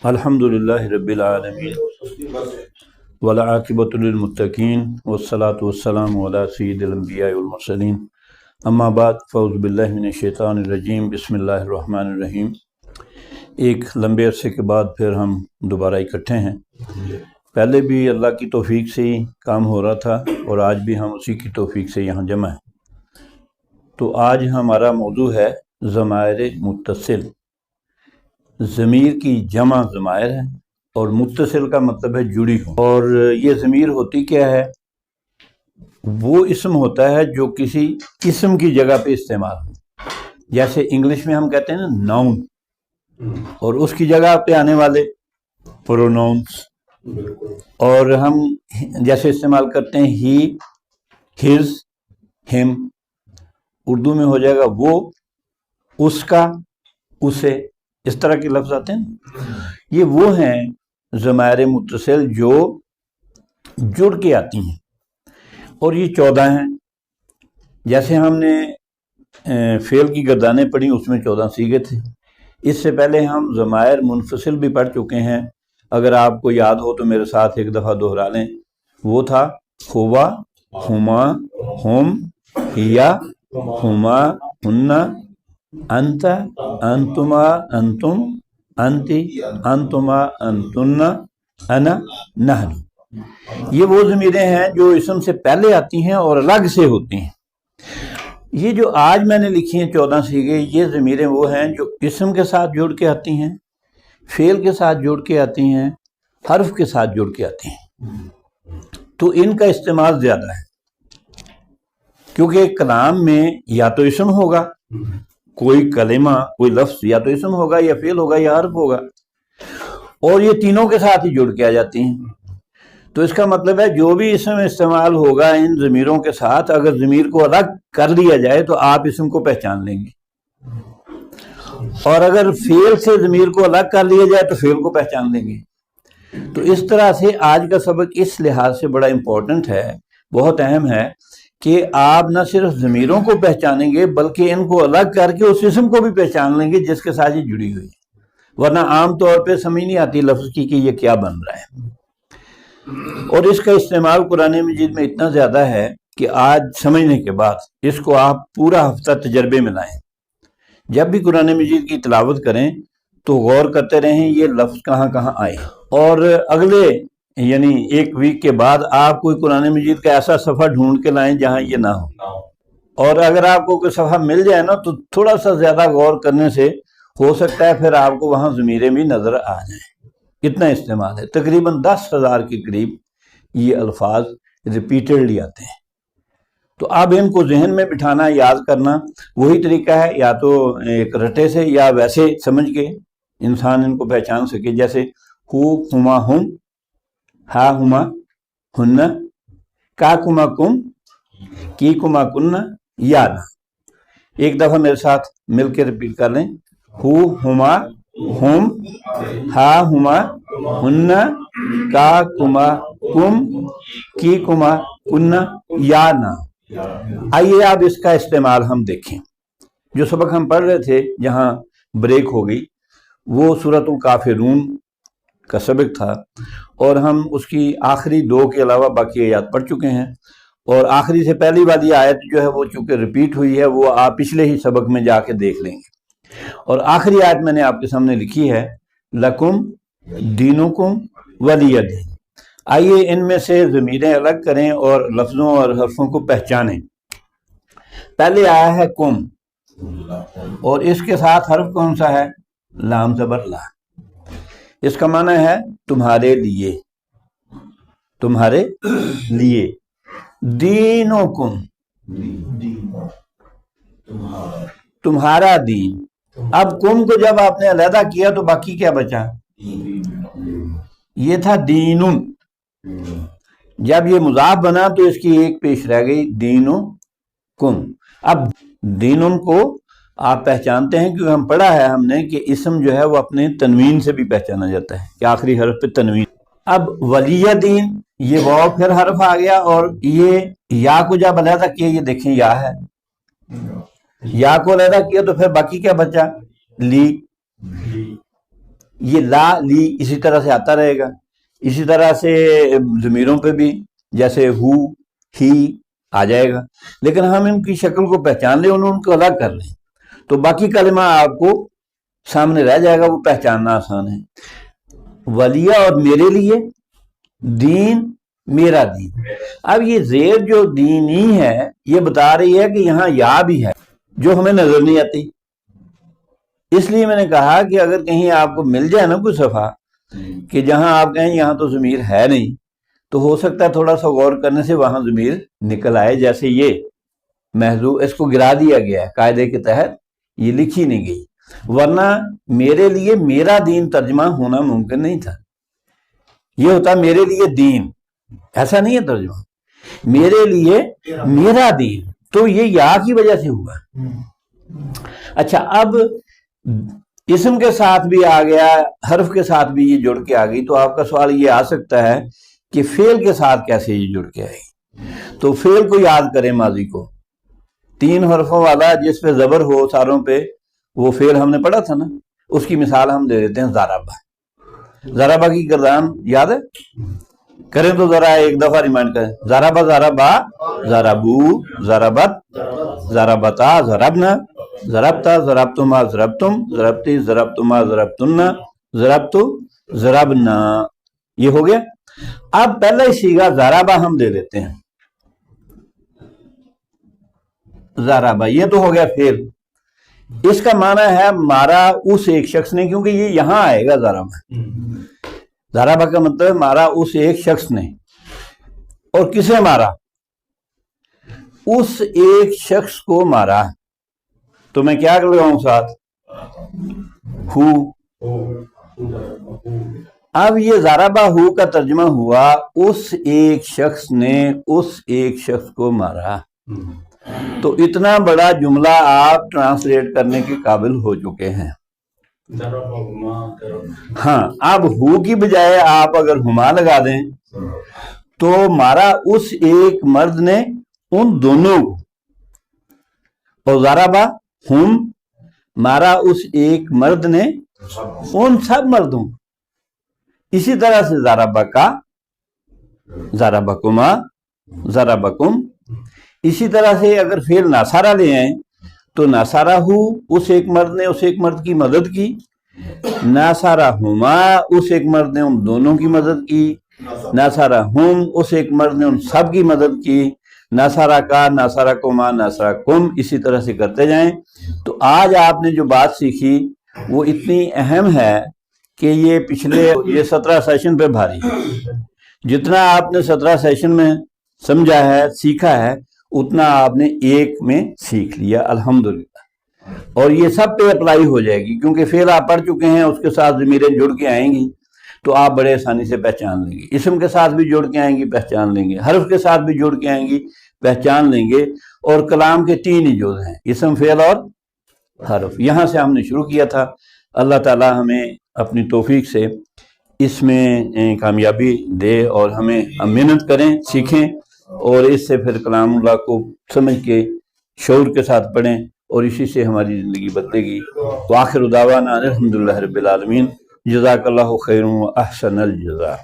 الحمدللہ رب العالمین والعاقبۃ للمتقین والصلاة والسلام علی سید الانبیاء والمرسلین اما بعد فاعوذ باللہ من الشیطان الرجیم بسم اللہ الرحمن الرحیم۔ ایک لمبے عرصے کے بعد پھر ہم دوبارہ اکٹھے ہیں۔ پہلے بھی اللہ کی توفیق سے ہی کام ہو رہا تھا اور آج بھی ہم اسی کی توفیق سے یہاں جمع ہیں۔ تو آج ہمارا موضوع ہے ضمائر متصل۔ ضمیر کی جمع ضمائر ہے اور متصل کا مطلب ہے جڑی ہو۔ اور یہ ضمیر ہوتی کیا ہے؟ وہ اسم ہوتا ہے جو کسی اسم کی جگہ پہ استعمال ہو، جیسے انگلش میں ہم کہتے ہیں نا ناؤن، اور اس کی جگہ پہ آنے والے پروناؤنس۔ اور ہم جیسے استعمال کرتے ہیں ہی، ہز، ہم، اردو میں ہو جائے گا وہ، اس کا، اسے، اس طرح کے لفظ آتے ہیں۔ یہ وہ ہیں ضمائر متصل جو جڑ کے آتی ہیں، اور یہ 14 ہیں۔ جیسے ہم نے فعل کی گردانیں پڑھی، اس میں 14 صیغے تھے۔ اس سے پہلے ہم ضمائر منفصل بھی پڑھ چکے ہیں، اگر آپ کو یاد ہو تو میرے ساتھ ایک دفعہ دوہرا لیں۔ وہ تھا ہوا، ہما، ہم، ہیا، ہما، ہن، انت، انتما، انتم، انتی، انتما، انتن، انا، نحن۔ یہ وہ ضمیریں ہیں جو اسم سے پہلے آتی ہیں اور الگ سے ہوتی ہیں۔ یہ جو آج میں نے لکھی ہیں 14 صیغے، یہ ضمیریں وہ ہیں جو اسم کے ساتھ جڑ کے آتی ہیں، فعل کے ساتھ جڑ کے آتی ہیں، حرف کے ساتھ جڑ کے آتی ہیں۔ تو ان کا استعمال زیادہ ہے، کیونکہ کلام میں یا تو اسم ہوگا، کوئی کلمہ، کوئی لفظ یا تو اسم ہوگا یا فعل ہوگا یا حرف ہوگا، اور یہ تینوں کے ساتھ ہی جڑ کے آ جاتی ہیں۔ تو اس کا مطلب ہے جو بھی اسم استعمال ہوگا ان ضمیروں کے ساتھ، اگر ضمیر کو الگ کر لیا جائے تو آپ اسم کو پہچان لیں گے، اور اگر فعل سے ضمیر کو الگ کر لیا جائے تو فعل کو پہچان لیں گے۔ تو اس طرح سے آج کا سبق اس لحاظ سے بڑا امپورٹنٹ ہے، بہت اہم ہے، کہ آپ نہ صرف ضمیروں کو پہچانیں گے بلکہ ان کو الگ کر کے اس اسم کو بھی پہچان لیں گے جس کے ساتھ یہ جڑی ہوئی ہے، ورنہ عام طور پہ سمجھ نہیں آتی لفظ کی کہ یہ کیا بن رہا ہے۔ اور اس کا استعمال قرآن مجید میں اتنا زیادہ ہے کہ آج سمجھنے کے بعد اس کو آپ پورا ہفتہ تجربے میں لائیں۔ جب بھی قرآن مجید کی تلاوت کریں تو غور کرتے رہیں یہ لفظ کہاں کہاں آئے، اور اگلے یعنی ایک ویک کے بعد آپ کوئی قرآن مجید کا ایسا صفحہ ڈھونڈ کے لائیں جہاں یہ نہ ہو، اور اگر آپ کو کوئی صفحہ مل جائے نا تو تھوڑا سا زیادہ غور کرنے سے ہو سکتا ہے پھر آپ کو وہاں ضمیریں بھی نظر آ جائیں۔ اتنا استعمال ہے، تقریباً 10,000 کے قریب یہ الفاظ ریپیٹڈلی آتے ہیں۔ تو اب ان کو ذہن میں بٹھانا، یاد کرنا وہی طریقہ ہے، یا تو ایک رٹے سے یا ویسے سمجھ کے انسان ان کو پہچان سکے، جیسے ہو، ہما، ہم، ہا، ہما، ہن، کا، کما، کم، کی، کما، کن، یا نا۔ ایک دفعہ میرے ساتھ مل کے ریپیٹ کر لیں، ہو، ہما، ہم، ہا، ہما، ہن، کا، کما، کم، کی، کما، کن، یا نا۔ آئیے اب اس کا استعمال ہم دیکھیں۔ جو سبق ہم پڑھ رہے تھے جہاں بریک ہو گئی وہ سورۃ الکافرون کا سبق تھا، اور ہم اس کی آخری 2 کے علاوہ باقی آیات پڑھ چکے ہیں، اور آخری سے پہلی والی آیت جو ہے وہ چونکہ ریپیٹ ہوئی ہے وہ آپ پچھلے ہی سبق میں جا کے دیکھ لیں گے۔ اور آخری آیت میں نے آپ کے سامنے لکھی ہے لکم دینکم ولی دین۔ آئیے ان میں سے ضمیریں الگ کریں اور لفظوں اور حرفوں کو پہچانیں۔ پہلے آیا ہے کم، اور اس کے ساتھ حرف کون سا ہے؟ لام زبر لا۔ اس کا معنی ہے تمہارے لیے، تمہارے لیے۔ دینکم، تمہارا دین۔ اب کم کو جب آپ نے علیحدہ کیا تو باقی کیا بچا؟ یہ تھا دینن۔ جب یہ مضاف بنا تو اس کی ایک پیش رہ گئی، دینکم۔ اب دینن کو آپ پہچانتے ہیں کیونکہ ہم پڑھا ہے ہم نے کہ اسم جو ہے وہ اپنے تنوین سے بھی پہچانا جاتا ہے کہ آخری حرف پہ تنوین۔ اب ولی دین، یہ واو پھر حرف آ گیا، اور یہ یا کو جب علیحدہ کیا، یہ دیکھیں یا ہے، یا کو علیحدہ کیا تو پھر باقی کیا بچا؟ لی۔ یہ لا لی اسی طرح سے آتا رہے گا. اسی طرح سے ضمیروں پہ بھی جیسے ہو ہی آ جائے گا، لیکن ہم ان کی شکل کو پہچان لیں، ان کو الگ کر لیں تو باقی کلمہ آپ کو سامنے رہ جائے گا، وہ پہچاننا آسان ہے. ولیہ اور میرے لیے، دین میرا دین. اب یہ زیر جو دینی ہے یہ بتا رہی ہے کہ یہاں یا بھی ہے جو ہمیں نظر نہیں آتی. اس لیے میں نے کہا کہ اگر کہیں آپ کو مل جائے نا کوئی صفحہ کہ جہاں آپ کہیں یہاں تو ضمیر ہے نہیں، تو ہو سکتا ہے تھوڑا سا غور کرنے سے وہاں ضمیر نکل آئے. جیسے یہ محذوف، اس کو گرا دیا گیا ہے قاعدے کے تحت، یہ لکھی نہیں گئی، ورنہ میرے لیے میرا دین ترجمہ ہونا ممکن نہیں تھا. یہ ہوتا میرے لیے دین، ایسا نہیں ہے ترجمہ، میرے لیے میرا دین، تو یہ یا کی وجہ سے ہوا. اچھا، اب اسم کے ساتھ بھی آ گیا، حرف کے ساتھ بھی یہ جڑ کے آ گئی، تو آپ کا سوال یہ آ سکتا ہے کہ فعل کے ساتھ کیسے یہ جڑ کے آئے گی. تو فعل کو یاد کریں، ماضی کو 3 حرفوں والا جس پہ زبر ہو ساروں پہ، وہ فعل ہم نے پڑھا تھا نا، اس کی مثال ہم دے دیتے ہیں ضربہ. ضربہ کی گردان یاد ہے؟ کریں تو ذرا ایک دفعہ ریمائنڈ کریں. ضربہ ضربہ ضربو ضربت ضربتا ضربنا ضربتا ضربتما ضربتم ضربتی ضربتما ضربتن ضربتو ضربنا. یہ ہو گیا. اب پہلا ہی صیغہ ضربہ ہم دے دیتے ہیں، ضربہ، یہ تو ہو گیا فعل. اس کا معنی ہے مارا اس ایک شخص نے، کیونکہ یہ یہاں آئے گا ضربہ. ضربہ کا مطلب ہے مارا اس ایک شخص نے. اور کسے مارا؟ اس ایک شخص کو مارا. تو میں کیا لگاؤں ساتھ؟ ہو. اب یہ ضربہ ہو کا ترجمہ ہوا اس ایک شخص نے اس ایک شخص کو مارا. تو اتنا بڑا جملہ آپ ٹرانسلیٹ کرنے کے قابل ہو چکے ہیں. ہاں، اب ہو کی بجائے آپ اگر ہما لگا دیں تو مارا اس ایک مرد نے ان دونوں کو، اور ضربہ ہم، مارا اس ایک مرد نے ان سب مردوں. اسی طرح سے ضربہ کا، ضربکما، ضربکم. اسی طرح سے اگر فعل ناصرہ لے آئیں تو ناصرہ ہو، اس ایک مرد نے اس ایک مرد کی مدد کی. ناصرہ ہما، اس ایک مرد نے ان دونوں کی مدد کی. ناصرہ ہم، اس ایک مرد نے ان سب کی مدد کی. ناصرہ کا، ناصرہ کما، ناصرہ کم، اسی طرح سے کرتے جائیں. تو آج آپ نے جو بات سیکھی وہ اتنی اہم ہے کہ یہ پچھلے 17 سیشن پہ بھاری ہے. جتنا آپ نے 17 سیشن میں سمجھا ہے، سیکھا ہے، اتنا آپ نے ایک میں سیکھ لیا الحمدللہ. اور یہ سب پہ اپلائی ہو جائے گی، کیونکہ فعل آپ پڑھ چکے ہیں، اس کے ساتھ ضمیریں جڑ کے آئیں گی تو آپ بڑے آسانی سے پہچان لیں گے. اسم کے ساتھ بھی جڑ کے آئیں گی، پہچان لیں گے. حرف کے ساتھ بھی جڑ کے آئیں گی، پہچان لیں گے. اور کلام کے 3 ہی جز ہیں، اسم، فعل اور حرف. یہاں سے ہم نے شروع کیا تھا. اللہ تعالی ہمیں اپنی توفیق سے اس میں کامیابی دے، اور ہمیں محنت کریں، سیکھیں، اور اس سے پھر کلام اللہ کو سمجھ کے شعور کے ساتھ پڑھیں، اور اسی سے ہماری زندگی بدلے گی. وآخر دعوانا الحمدللہ رب العالمین. جزاک اللہ خیر و احسن الجزاء.